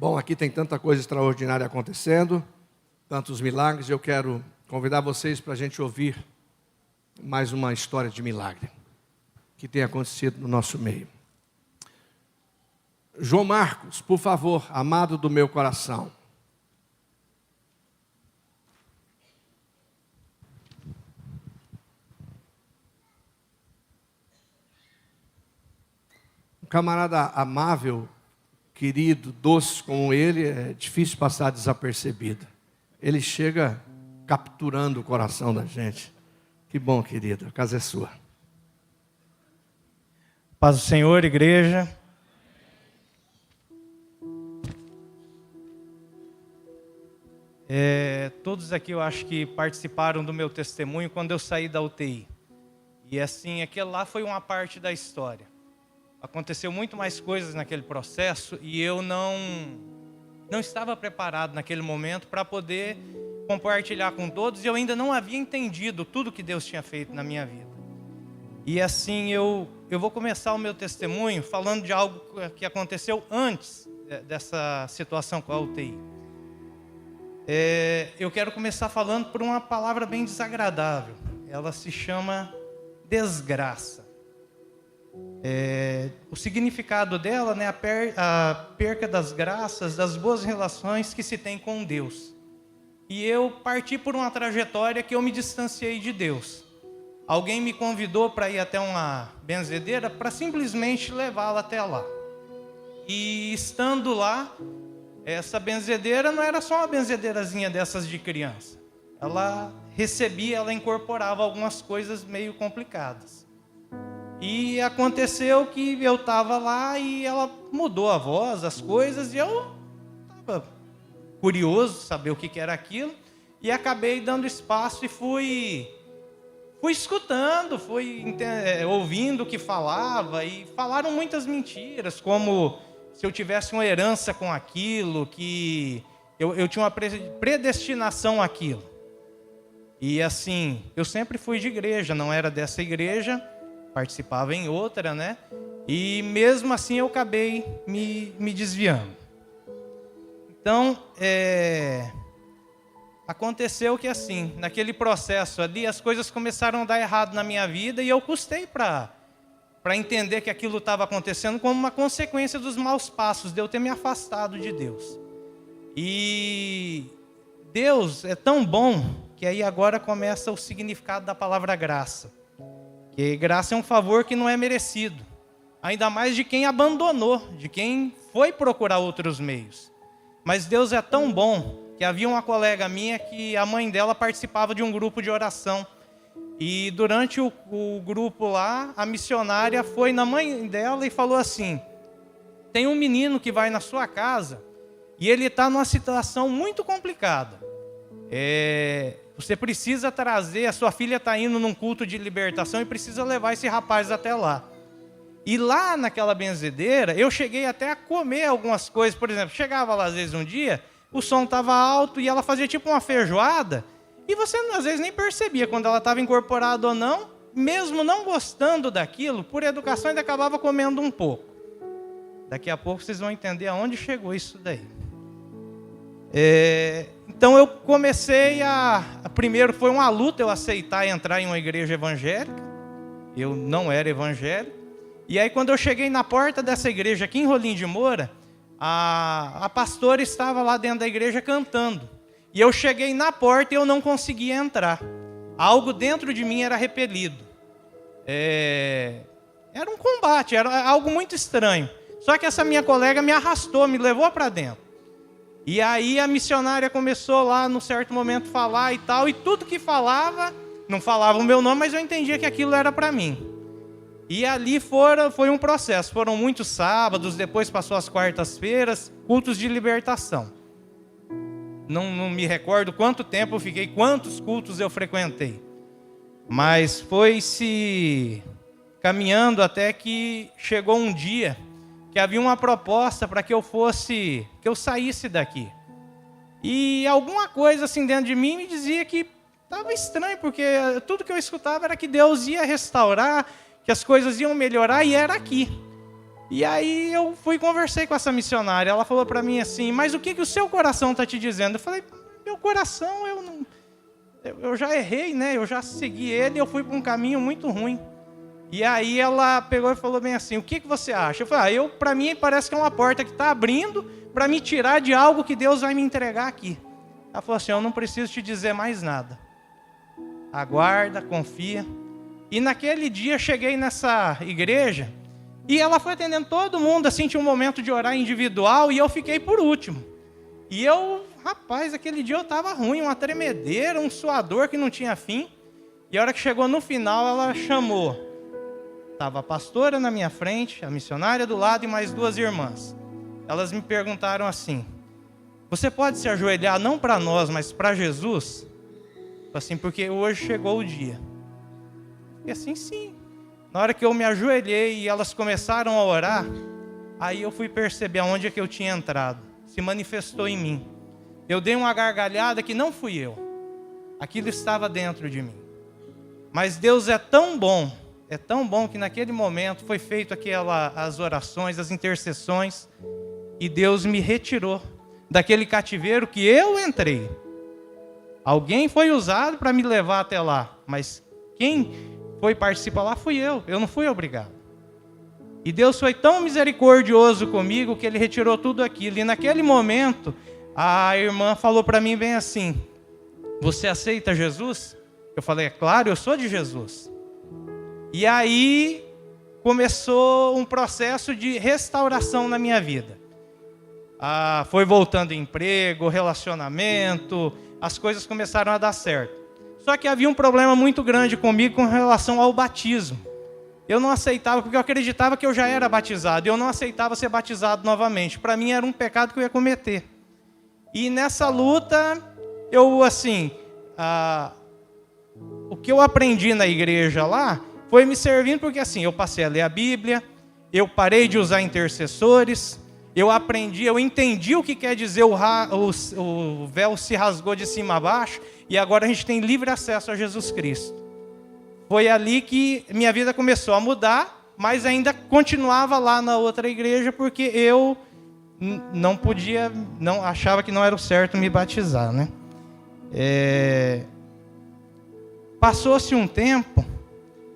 Bom, aqui tem tanta coisa extraordinária acontecendo, tantos milagres. Eu quero convidar vocês para a gente ouvir mais uma história de milagre que tem acontecido no nosso meio. João Marcos, por favor, amado do meu coração. Um camarada amável, querido, doce como ele, é difícil passar desapercebido. Ele chega capturando o coração da gente. Que bom, querido, a casa é sua. Paz do Senhor, igreja. Todos aqui eu acho que participaram do meu testemunho quando eu saí da UTI. E assim, aquele lá foi uma parte da história. Aconteceu muito mais coisas naquele processo e eu não estava preparado naquele momento para poder compartilhar com todos. E eu ainda não havia entendido tudo que Deus tinha feito na minha vida. E assim, eu vou começar o meu testemunho falando de algo que aconteceu antes dessa situação com a UTI. Eu quero começar falando por uma palavra bem desagradável. Ela se chama desgraça. O significado dela, né, a perca das graças, das boas relações que se tem com Deus. E eu parti por uma trajetória que eu me distanciei de Deus. Alguém me convidou para ir até uma benzedeira para simplesmente levá-la até lá. E estando lá, essa benzedeira não era só uma benzedeirazinha dessas de criança. Ela recebia, ela incorporava algumas coisas meio complicadas. E aconteceu que eu estava lá e ela mudou a voz, as coisas, e eu estava curioso saber o que era aquilo. E acabei dando espaço e fui escutando, ouvindo o que falava. E falaram muitas mentiras, como se eu tivesse uma herança com aquilo, que eu tinha uma predestinação àquilo. E assim, eu sempre fui de igreja, não era dessa igreja, participava em outra, né? E mesmo assim eu acabei me desviando. Então, aconteceu que assim, naquele processo ali, as coisas começaram a dar errado na minha vida e eu custei para entender que aquilo estava acontecendo como uma consequência dos maus passos, de eu ter me afastado de Deus. E Deus é tão bom que aí agora começa o significado da palavra graça. Que graça é um favor que não é merecido, ainda mais de quem abandonou, de quem foi procurar outros meios. Mas Deus é tão bom que havia uma colega minha que a mãe dela participava de um grupo de oração. E durante o grupo lá, a missionária foi na mãe dela e falou assim: tem um menino que vai na sua casa e ele está numa situação muito complicada. Você precisa trazer, a sua filha está indo num culto de libertação e precisa levar esse rapaz até lá. E lá naquela benzedeira, eu cheguei até a comer algumas coisas. Por exemplo, chegava lá às vezes um dia, o som estava alto e ela fazia tipo uma feijoada. E você às vezes nem percebia quando ela estava incorporada ou não. Mesmo não gostando daquilo, por educação ainda acabava comendo um pouco. Daqui a pouco vocês vão entender aonde chegou isso daí. Então eu comecei primeiro foi uma luta eu aceitar entrar em uma igreja evangélica. Eu não era evangélico. E aí quando eu cheguei na porta dessa igreja aqui em Rolim de Moura, a pastora estava lá dentro da igreja cantando. E eu cheguei na porta e eu não conseguia entrar. Algo dentro de mim era repelido. Era um combate, era algo muito estranho. Só que essa minha colega me arrastou, me levou para dentro. E aí a missionária começou lá, num certo momento, falar e tal. E tudo que falava, não falava o meu nome, mas eu entendia que aquilo era para mim. E ali foi um processo. Foram muitos sábados, depois passou as quartas-feiras, cultos de libertação. Não me recordo quanto tempo eu fiquei, quantos cultos eu frequentei. Mas foi se caminhando até que chegou um dia que havia uma proposta para que eu saísse daqui. E alguma coisa assim dentro de mim me dizia que estava estranho, porque tudo que eu escutava era que Deus ia restaurar, que as coisas iam melhorar, e era aqui. E aí eu fui e conversei com essa missionária. Ela falou para mim assim, mas o que o seu coração está te dizendo? Eu falei, meu coração, eu já errei, né? Eu já segui ele, eu fui para um caminho muito ruim. E aí ela pegou e falou bem assim, o que você acha? Eu falei, para mim parece que é uma porta que está abrindo para me tirar de algo que Deus vai me entregar aqui. Ela falou assim, eu não preciso te dizer mais nada. Aguarda, confia. E naquele dia cheguei nessa igreja e ela foi atendendo todo mundo, assim, tinha um momento de orar individual e eu fiquei por último. E rapaz, aquele dia eu estava ruim, uma tremedeira, um suador que não tinha fim. E a hora que chegou no final, ela chamou. Estava a pastora na minha frente, a missionária do lado e mais 2 irmãs. Elas me perguntaram assim, você pode se ajoelhar não para nós, mas para Jesus? Assim, porque hoje chegou o dia. E assim, sim. Na hora que eu me ajoelhei e elas começaram a orar, aí eu fui perceber aonde é que eu tinha entrado. Se manifestou em mim. Eu dei uma gargalhada que não fui eu. Aquilo estava dentro de mim. Mas Deus é tão bom que naquele momento foi feito as orações, as intercessões, e Deus me retirou daquele cativeiro que eu entrei. Alguém foi usado para me levar até lá, mas quem foi participar lá fui eu não fui obrigado. E Deus foi tão misericordioso comigo que Ele retirou tudo aquilo. E naquele momento, a irmã falou para mim bem assim, você aceita Jesus? Eu falei, é claro, eu sou de Jesus. E aí começou um processo de restauração na minha vida. Foi voltando emprego, relacionamento, as coisas começaram a dar certo. Só que havia um problema muito grande comigo com relação ao batismo. Eu não aceitava, porque eu acreditava que eu já era batizado. E eu não aceitava ser batizado novamente. Para mim era um pecado que eu ia cometer. E nessa luta, o que eu aprendi na igreja lá, foi me servindo porque assim, eu passei a ler a Bíblia, eu parei de usar intercessores, eu entendi o que quer dizer o véu se rasgou de cima a baixo, e agora a gente tem livre acesso a Jesus Cristo. Foi ali que minha vida começou a mudar, mas ainda continuava lá na outra igreja, porque eu achava que não era o certo me batizar, né? Passou-se um tempo,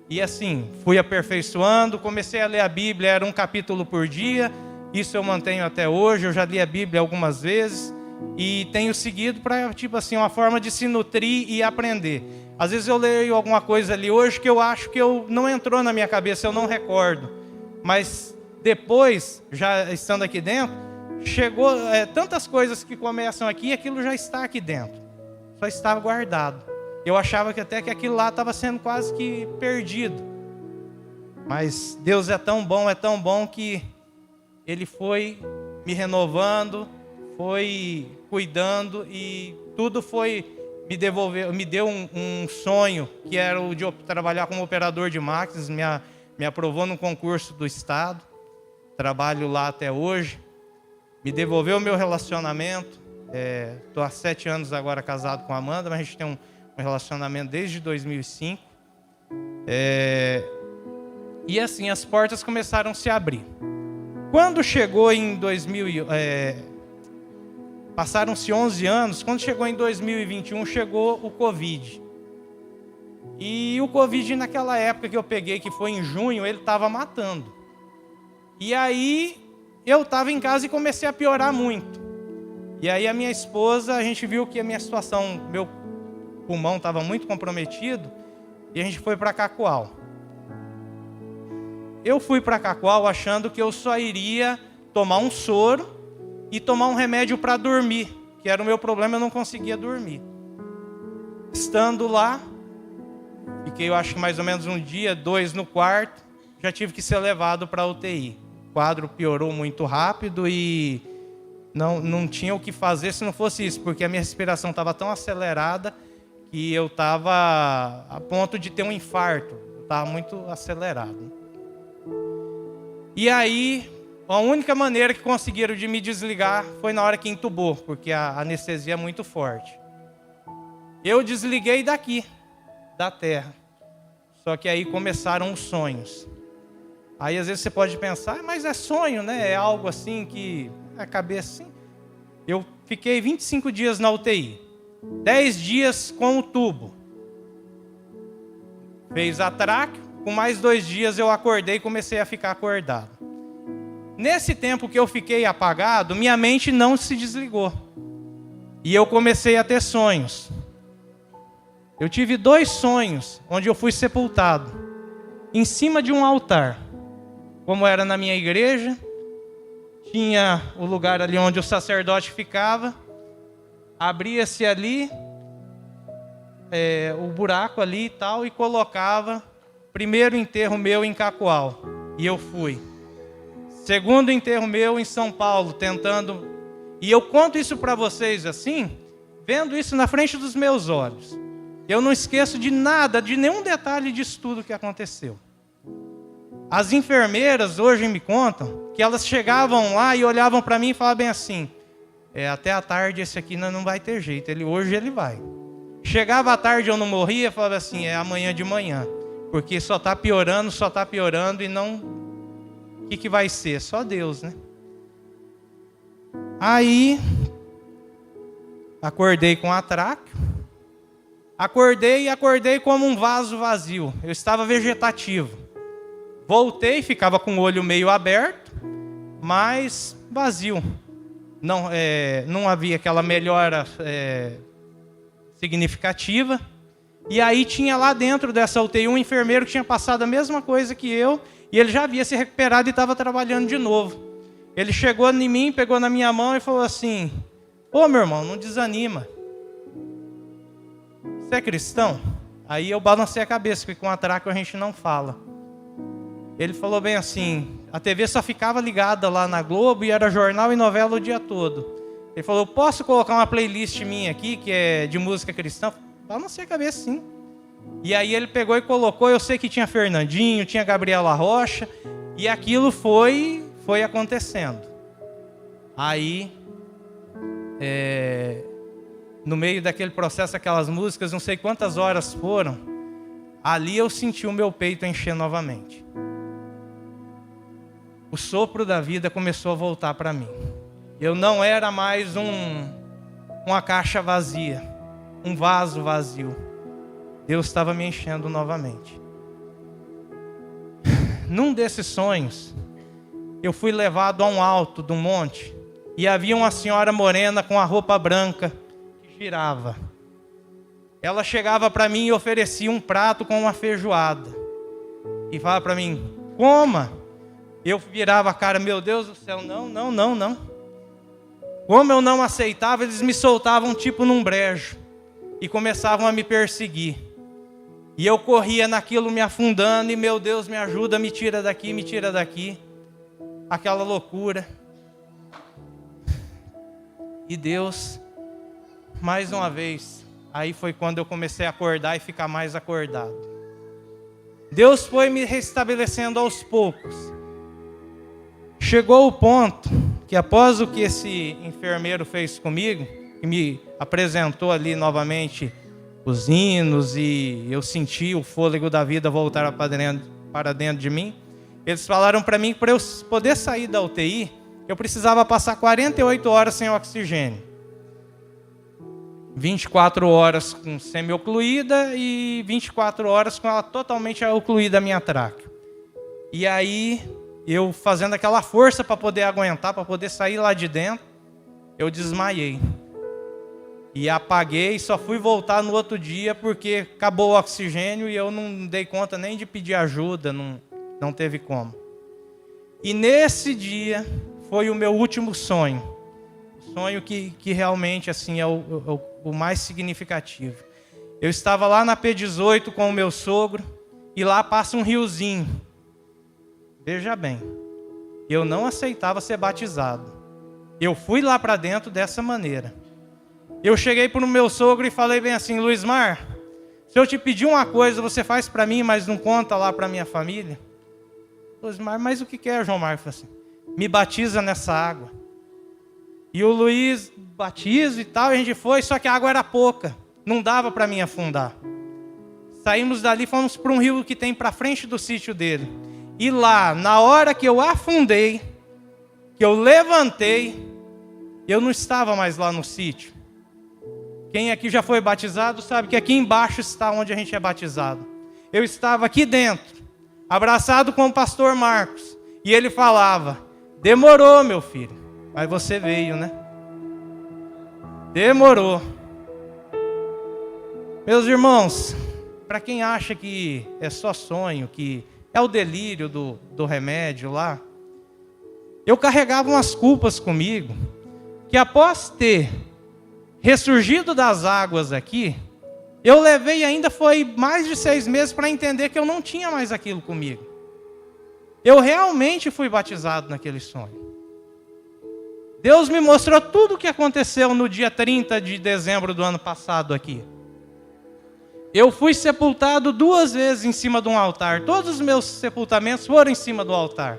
e assim, fui aperfeiçoando, comecei a ler a Bíblia, era um capítulo por dia, isso eu mantenho até hoje, eu já li a Bíblia algumas vezes, e tenho seguido para, uma forma de se nutrir e aprender. Às vezes eu leio alguma coisa ali hoje que eu acho que não entrou na minha cabeça, eu não recordo. Mas depois, já estando aqui dentro, chegou tantas coisas que começam aqui e aquilo já está aqui dentro. Só estava guardado. Eu achava que até que aquilo lá estava sendo quase que perdido. Mas Deus é tão bom que Ele foi me renovando, foi cuidando e tudo foi me deu um sonho, que era o de trabalhar como operador de máquinas, me aprovou num concurso do Estado, trabalho lá até hoje, me devolveu o meu relacionamento, estou há 7 anos agora casado com a Amanda, mas a gente tem um relacionamento desde 2005, e assim, as portas começaram a se abrir. Quando chegou em passaram-se 11 anos, quando chegou em 2021, chegou o Covid. E o Covid, naquela época que eu peguei, que foi em junho, ele estava matando. E aí, eu estava em casa e comecei a piorar muito. E aí, a minha esposa, a gente viu que a minha situação, meu pulmão estava muito comprometido, e a gente foi para Cacoal. Eu fui para Cacoal achando que eu só iria tomar um soro e tomar um remédio para dormir, que era o meu problema, eu não conseguia dormir. Estando lá, fiquei, eu acho que mais ou menos 1 dia, 2 no quarto, já tive que ser levado para a UTI. O quadro piorou muito rápido e não tinha o que fazer se não fosse isso, porque a minha respiração estava tão acelerada que eu estava a ponto de ter um infarto, estava muito acelerado. E aí, a única maneira que conseguiram de me desligar foi na hora que entubou, porque a anestesia é muito forte. Eu desliguei daqui, da terra. Só que aí começaram os sonhos. Aí às vezes você pode pensar, mas é sonho, né? É algo assim que a cabeça assim. Eu fiquei 25 dias na UTI, 10 dias com o tubo. Fez a tráqueo, com mais 2 dias eu acordei e comecei a ficar acordado. Nesse tempo que eu fiquei apagado, minha mente não se desligou. E eu comecei a ter sonhos. Eu tive 2 sonhos onde eu fui sepultado em cima de um altar. Como era na minha igreja, tinha o lugar ali onde o sacerdote ficava, abria-se ali o buraco ali e tal, e colocava primeiro enterro meu em Cacoal, e eu fui. Segundo enterro meu em São Paulo, tentando. E eu conto isso para vocês assim, vendo isso na frente dos meus olhos. Eu não esqueço de nada, de nenhum detalhe disso tudo que aconteceu. As enfermeiras hoje me contam que elas chegavam lá e olhavam para mim e falavam bem assim: até a tarde esse aqui não vai ter jeito, hoje ele vai. Chegava à tarde eu não morria, falava assim: amanhã de manhã, porque só está piorando e não... O que vai ser? Só Deus, né? Aí, acordei com tráqueo. Acordei como um vaso vazio. Eu estava vegetativo. Voltei, ficava com o olho meio aberto, mas vazio. Não havia aquela melhora significativa. E aí tinha lá dentro dessa UTI um enfermeiro que tinha passado a mesma coisa que eu, e ele já havia se recuperado e estava trabalhando de novo. Ele chegou em mim, pegou na minha mão e falou assim: ô meu irmão, não desanima. Você é cristão? Aí eu balancei a cabeça, porque com tráqueo a gente não fala. Ele falou bem assim: a TV só ficava ligada lá na Globo e era jornal e novela o dia todo. Ele falou: posso colocar uma playlist minha aqui, que é de música cristã? Balancei a cabeça, sim. E aí ele pegou e colocou, eu sei que tinha Fernandinho, tinha Gabriela Rocha, e aquilo foi acontecendo. Aí, no meio daquele processo, aquelas músicas, não sei quantas horas foram, ali eu senti o meu peito encher novamente. O sopro da vida começou a voltar para mim. Eu não era mais uma caixa vazia, um vaso vazio. Deus estava me enchendo novamente. Num desses sonhos, eu fui levado a um alto de um monte, e havia uma senhora morena com a roupa branca que girava. Ela chegava para mim e oferecia um prato com uma feijoada. E falava para mim: coma. Eu virava a cara: meu Deus do céu, não. Como eu não aceitava, eles me soltavam tipo num brejo e começavam a me perseguir. E eu corria naquilo me afundando, e meu Deus, me ajuda, me tira daqui. Aquela loucura. E Deus, mais uma vez, aí foi quando eu comecei a acordar e ficar mais acordado. Deus foi me restabelecendo aos poucos. Chegou o ponto que, após o que esse enfermeiro fez comigo, que me apresentou ali novamente os hinos, e eu senti o fôlego da vida voltar para dentro de mim, eles falaram para mim que para eu poder sair da UTI, eu precisava passar 48 horas sem oxigênio. 24 horas com semi-ocluída e 24 horas com ela totalmente ocluída a minha tráquea. E aí, eu fazendo aquela força para poder aguentar, para poder sair lá de dentro, eu desmaiei. E apaguei, só fui voltar no outro dia porque acabou o oxigênio e eu não dei conta nem de pedir ajuda, não teve como. E nesse dia foi o meu último sonho. Sonho que realmente assim, é o mais significativo. Eu estava lá na P18 com o meu sogro, e lá passa um riozinho. Veja bem, eu não aceitava ser batizado. Eu fui lá para dentro dessa maneira. Eu cheguei para o meu sogro e falei bem assim: Luizmar, se eu te pedir uma coisa, você faz para mim, mas não conta lá para minha família? Luizmar, mas o que é, João Marcos? Assim, me batiza nessa água. E o Luiz batiza e tal, e a gente foi, só que a água era pouca, não dava para mim afundar. Saímos dali, fomos para um rio que tem para frente do sítio dele. E lá, na hora que eu afundei, que eu levantei, eu não estava mais lá no sítio. Quem aqui já foi batizado sabe que aqui embaixo está onde a gente é batizado. Eu estava aqui dentro, abraçado com o pastor Marcos. E ele falava: demorou, meu filho, mas você veio, né? Demorou. Meus irmãos, para quem acha que é só sonho, que é o delírio do remédio lá, eu carregava umas culpas comigo, que após ter ressurgido das águas aqui, eu levei ainda foi mais de 6 meses para entender que eu não tinha mais aquilo comigo. Eu realmente fui batizado naquele sonho. Deus me mostrou tudo o que aconteceu no dia 30 de dezembro do ano passado aqui. Eu fui sepultado 2 vezes em cima de um altar. Todos os meus sepultamentos foram em cima do altar.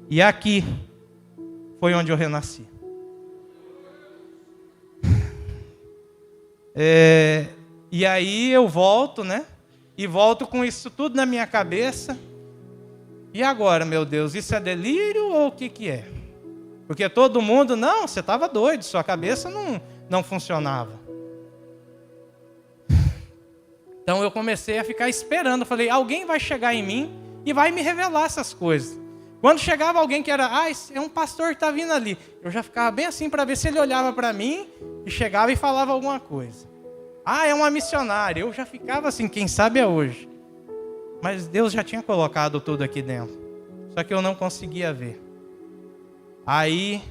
E aqui foi onde eu renasci. E aí eu volto, né? E volto com isso tudo na minha cabeça. E agora, meu Deus, isso é delírio ou o que é? Porque todo mundo, não, você estava doido, sua cabeça não funcionava. Então eu comecei a ficar esperando, falei, alguém vai chegar em mim e vai me revelar essas coisas. Quando chegava alguém que era, é um pastor que está vindo ali, eu já ficava bem assim para ver se ele olhava para mim e chegava e falava alguma coisa. É uma missionária, eu já ficava assim, quem sabe é hoje. Mas Deus já tinha colocado tudo aqui dentro, só que eu não conseguia ver. Aí,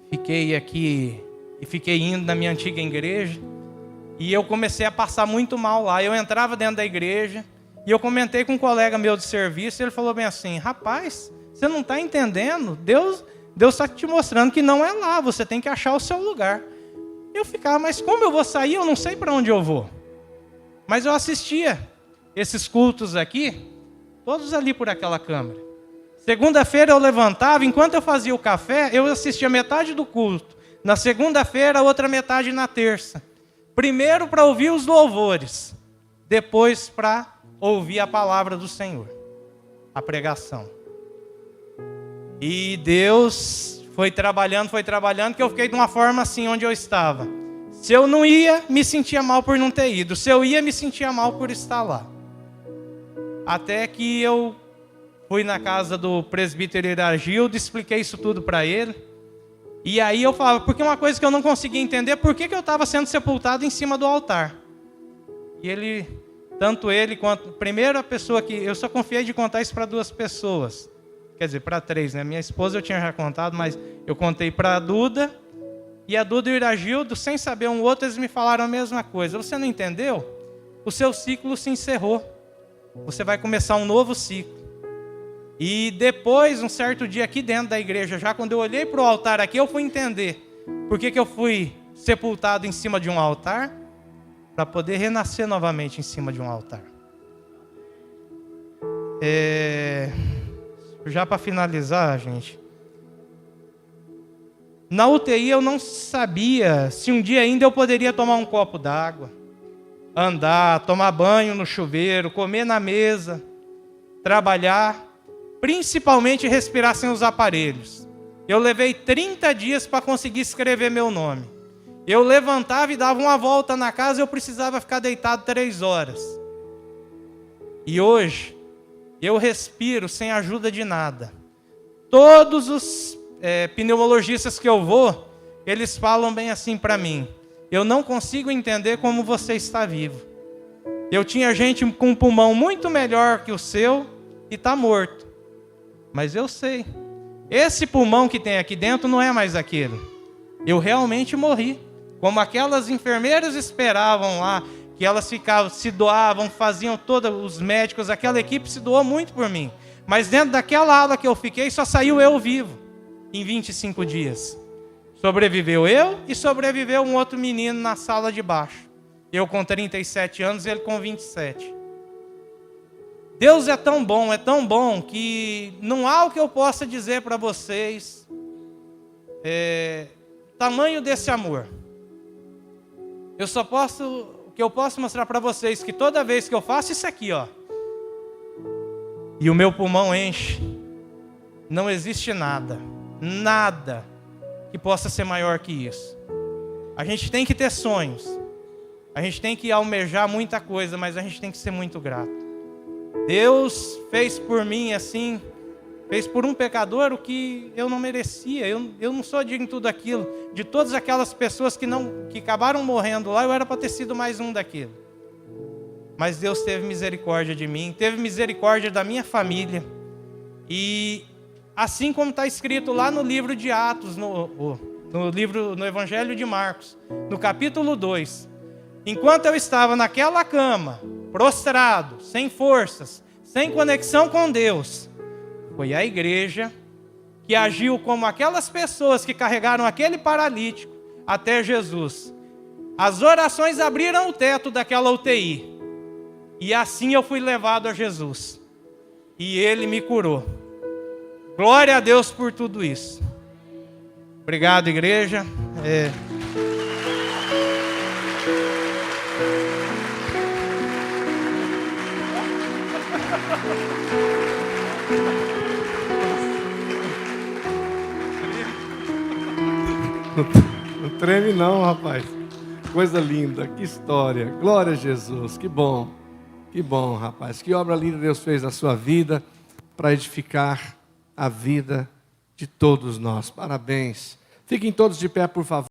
fiquei aqui e fiquei indo na minha antiga igreja. E eu comecei a passar muito mal lá. Eu entrava dentro da igreja e eu comentei com um colega meu de serviço. E ele falou bem assim, rapaz, você não está entendendo? Deus está te mostrando que não é lá. Você tem que achar o seu lugar. Eu ficava, mas como eu vou sair? Eu não sei para onde eu vou. Mas eu assistia esses cultos aqui, todos ali por aquela câmera. Segunda-feira eu levantava, enquanto eu fazia o café, eu assistia metade do culto. Na segunda-feira, a outra metade na terça. Primeiro para ouvir os louvores, depois para ouvir a palavra do Senhor, a pregação. E Deus foi trabalhando, que eu fiquei de uma forma assim onde eu estava. Se eu não ia, me sentia mal por não ter ido. Se eu ia, me sentia mal por estar lá. Até que eu fui na casa do presbítero Iragildo, expliquei isso tudo para ele. E aí eu falava, porque uma coisa que eu não conseguia entender, por que eu estava sendo sepultado em cima do altar. E ele, tanto ele quanto... Primeiro a pessoa que... Eu só confiei de contar isso para 2 pessoas. Quer dizer, para 3, né? Minha esposa eu tinha já contado, mas eu contei para a Duda. E a Duda e o Iragildo, sem saber um outro, eles me falaram a mesma coisa. Você não entendeu? O seu ciclo se encerrou. Você vai começar um novo ciclo. E depois, um certo dia aqui dentro da igreja, já quando eu olhei para o altar aqui, eu fui entender por que eu fui sepultado em cima de um altar, para poder renascer novamente em cima de um altar. Já para finalizar, gente, na UTI eu não sabia se um dia ainda eu poderia tomar um copo d'água, andar, tomar banho no chuveiro, comer na mesa, trabalhar, principalmente respirar sem os aparelhos. Eu levei 30 dias para conseguir escrever meu nome. Eu levantava e dava uma volta na casa e eu precisava ficar deitado 3 horas. E hoje, eu respiro sem ajuda de nada. Todos os pneumologistas que eu vou, eles falam bem assim para mim. Eu não consigo entender como você está vivo. Eu tinha gente com um pulmão muito melhor que o seu e está morto. Mas eu sei, esse pulmão que tem aqui dentro não é mais aquele. Eu realmente morri. Como aquelas enfermeiras esperavam lá, que elas ficavam, se doavam, faziam todos os médicos, aquela equipe se doou muito por mim. Mas dentro daquela ala que eu fiquei, só saiu eu vivo, em 25 dias. Sobreviveu eu e sobreviveu um outro menino na sala de baixo. Eu com 37 anos e ele com 27. Deus é tão bom que não há o que eu possa dizer para vocês. Tamanho desse amor. O que eu posso mostrar para vocês que toda vez que eu faço isso aqui, e o meu pulmão enche, não existe nada, nada que possa ser maior que isso. A gente tem que ter sonhos, a gente tem que almejar muita coisa, mas a gente tem que ser muito grato. Deus fez por mim assim, fez por um pecador o que eu não merecia. Eu não sou digno de tudo aquilo. De todas aquelas pessoas que acabaram morrendo lá, eu era para ter sido mais um daquilo. Mas Deus teve misericórdia de mim, teve misericórdia da minha família. E assim como está escrito lá no livro de Atos, no Evangelho de Marcos, no capítulo 2, enquanto eu estava naquela cama, prostrado, sem forças, sem conexão com Deus, foi a igreja que agiu como aquelas pessoas que carregaram aquele paralítico até Jesus. As orações abriram o teto daquela UTI. E assim eu fui levado a Jesus. E Ele me curou. Glória a Deus por tudo isso. Obrigado, igreja. Não treme não, rapaz. Coisa linda, que história. Glória a Jesus, que bom. Que bom, rapaz. Que obra linda Deus fez na sua vida para edificar a vida de todos nós. Parabéns. Fiquem todos de pé, por favor.